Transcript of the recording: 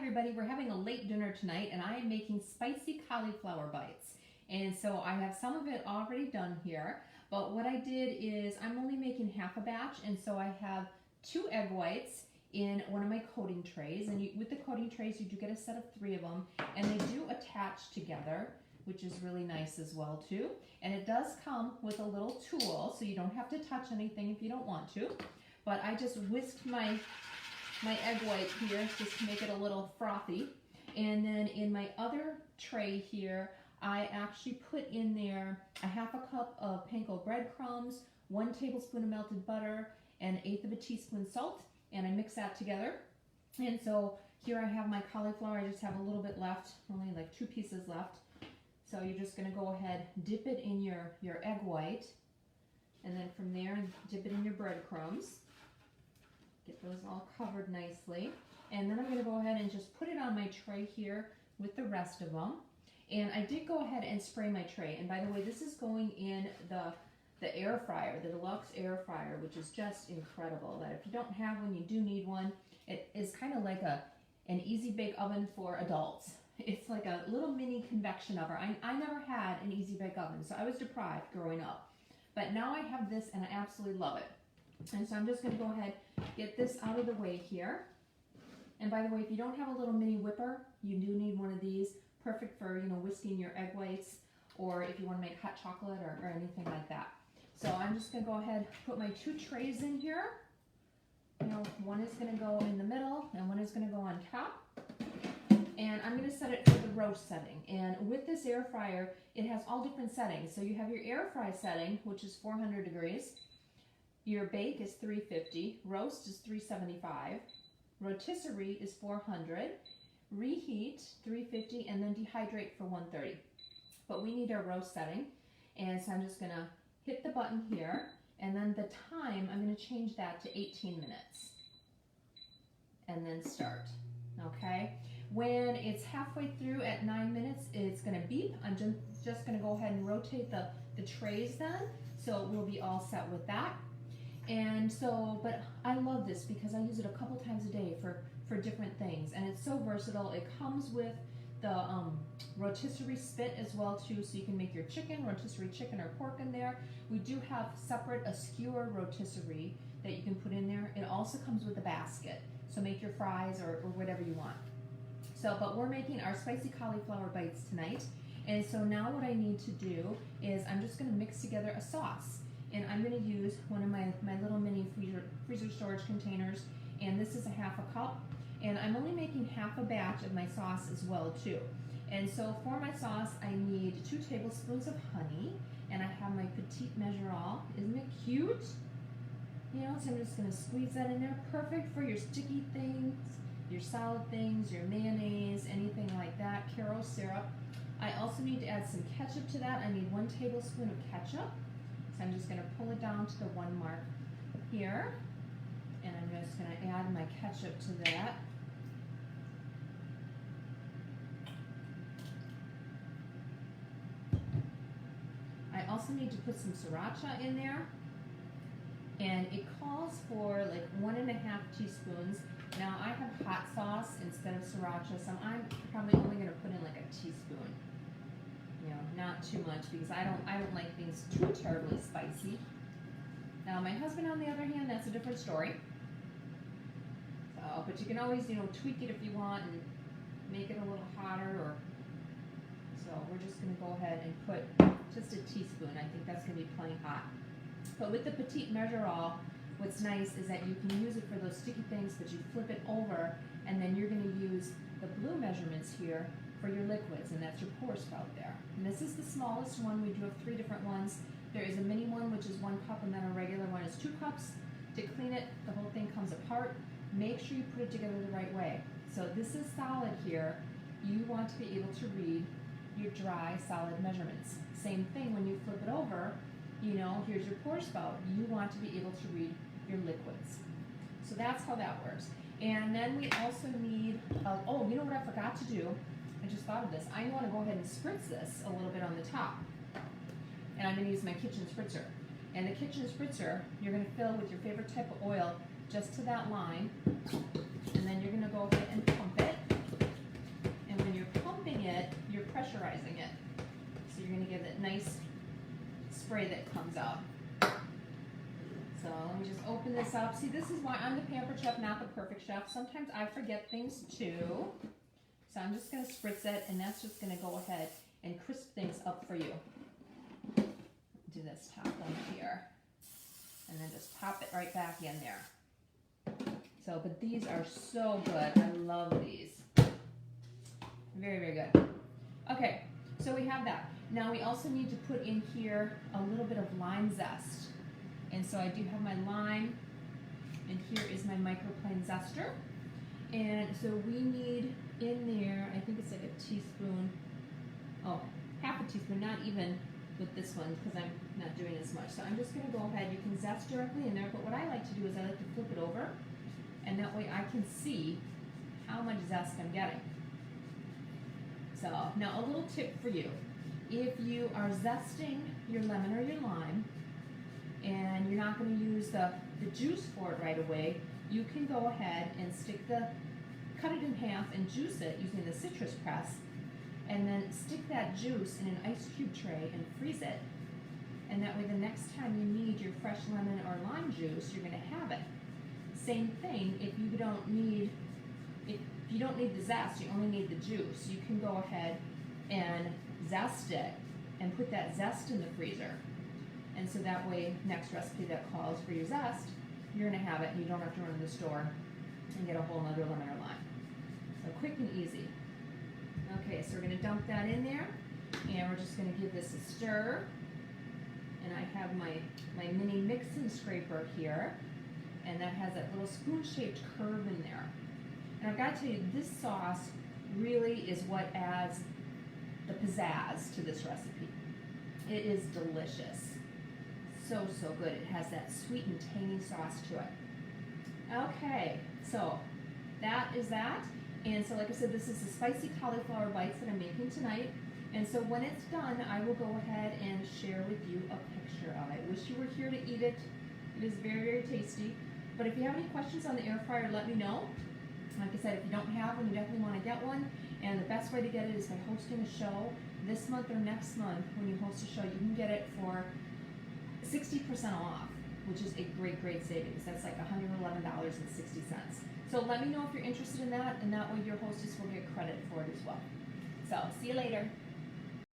everybody, we're having a late dinner tonight and I am making spicy cauliflower bites. And so I have some of it already done here, but what I did is I'm only making half a batch, and so I have 2 egg whites in one of my coating trays, and with the coating trays you do get a set of 3 of them, and they do attach together, which is really nice as well too. And it does come with a little tool, so you don't have to touch anything if you don't want to. But I just whisked my egg white here just to make it a little frothy. And then in my other tray here, I actually put in there a half a cup of panko breadcrumbs, 1 tablespoon of melted butter, and 1/8 of a teaspoon salt, and I mix that together. And so here I have my cauliflower. I just have a little bit left, only like 2 pieces left. So you're just going to go ahead, dip it in your egg white, and then from there dip it in your breadcrumbs. Get those all covered nicely. And then I'm going to go ahead and just put it on my tray here with the rest of them. And I did go ahead and spray my tray. And by the way, this is going in the air fryer, the Deluxe air fryer, which is just incredible. That if you don't have one, you do need one. It is kind of like an easy bake oven for adults. It's like a little mini convection oven. I never had an easy bake oven, so I was deprived growing up. But now I have this and I absolutely love it. And so I'm just going to go ahead, get this out of the way here. And by the way, if you don't have a little mini whipper, you do need one of these. Perfect for, whisking your egg whites, or if you want to make hot chocolate or anything like that. So I'm just going to go ahead, put my 2 trays in here. One is going to go in the middle and one is going to go on top. And I'm going to set it for the roast setting. And with this air fryer, it has all different settings. So you have your air fry setting, which is 400 degrees. Your bake is 350. Roast is 375. Rotisserie is 400. Reheat 350, and then dehydrate for 130. But we need our roast setting, and so I'm just going to hit the button here, and then the time, I'm going to change that to 18 minutes. And then start. Okay? When it's halfway through at 9 minutes, it's going to beep. I'm just going to go ahead and rotate the trays then, so we'll be all set with that. And so, but I love this because I use it a couple times a day for different things, and it's so versatile. It comes with the rotisserie spit as well too, so you can make your chicken, rotisserie chicken or pork in there. We do have separate a skewer rotisserie that you can put in there. It also comes with a basket, so make your fries or whatever you want. So, but we're making our spicy cauliflower bites tonight, and so now what I need to do is I'm just going to mix together a sauce. And I'm going to use one of my little mini freezer storage containers, and this is a half a cup. And I'm only making half a batch of my sauce as well too. And so for my sauce, I need 2 tablespoons of honey, and I have my petite measure-all. Isn't it cute? So I'm just going to squeeze that in there. Perfect for your sticky things, your solid things, your mayonnaise, anything like that. Caro syrup. I also need to add some ketchup to that. I need 1 tablespoon of ketchup. So I'm just going to pull it down to the 1 mark here, and I'm just going to add my ketchup to that. I also need to put some sriracha in there, and it calls for like 1.5 teaspoons. Now I have hot sauce instead of sriracha, so I'm probably only going to put in like a teaspoon. Not too much, because I don't like things too terribly spicy. Now my husband, on the other hand, that's a different story. So, but you can always, tweak it if you want and make it a little hotter. So we're just going to go ahead and put just a teaspoon. I think that's going to be plenty hot. But with the petite measure-all, what's nice is that you can use it for those sticky things, but you flip it over, and then you're going to use the blue measurements here for your liquids, and that's your pour spout there. And this is the smallest one. We do have 3 different ones. There is a mini one, which is 1 cup, and then a regular one is 2 cups. To clean it, the whole thing comes apart. Make sure you put it together the right way. So this is solid here. You want to be able to read your dry, solid measurements. Same thing when you flip it over, here's your pour spout. You want to be able to read your liquids. So that's how that works. And then we also need, oh, you know what I forgot to do? I just thought of this. I want to go ahead and spritz this a little bit on the top. And I'm going to use my kitchen spritzer. And the kitchen spritzer, you're going to fill with your favorite type of oil just to that line. And then you're going to go ahead and pump it. nice spray that comes out. So let me just open this up. See, this is why I'm the pampered chef, not the perfect chef. Sometimes I forget things too. So I'm just going to spritz it, and that's just going to go ahead and crisp things up for you. Do this top one here. And then just pop it right back in there. So, but these are so good. I love these. Very, very good. Okay, so we have that. Now we also need to put in here a little bit of lime zest. And so I do have my lime, and here is my microplane zester. And so we need in there, I think it's like a teaspoon, half a teaspoon, not even with this one because I'm not doing as much. So I'm just going to go ahead. You can zest directly in there, but what I like to do is I like to flip it over, and that way I can see how much zest I'm getting. So now a little tip for you. If you are zesting your lemon or your lime, and you're not going to use the juice for it right away, you can go ahead and cut it in half and juice it using the citrus press, and then stick that juice in an ice cube tray and freeze it. And that way the next time you need your fresh lemon or lime juice, you're going to have it. Same thing, if you don't need the zest, you only need the juice, you can go ahead and zest it and put that zest in the freezer. And so that way, next recipe that calls for your zest, you're going to have it, and you don't have to run to the store and get a whole nother lemon or lime. So quick and easy. Okay, so we're going to dump that in there, and we're just going to give this a stir. And I have my mini mixing scraper here, and that has that little spoon-shaped curve in there. And I've got to tell you, this sauce really is what adds the pizzazz to this recipe. It is delicious. So, so good. It has that sweet and tangy sauce to it. Okay, so that is that. And so like I said, this is the spicy cauliflower bites that I'm making tonight. And so when it's done, I will go ahead and share with you a picture of it. I wish you were here to eat it. It is very, very tasty. But if you have any questions on the air fryer, let me know. Like I said, if you don't have one, you definitely want to get one. And the best way to get it is by hosting a show this month or next month. When you host a show, you can get it for 60% off, which is a great, great savings. That's like $111.60. So let me know if you're interested in that, and that way your hostess will get credit for it as well. So see you later.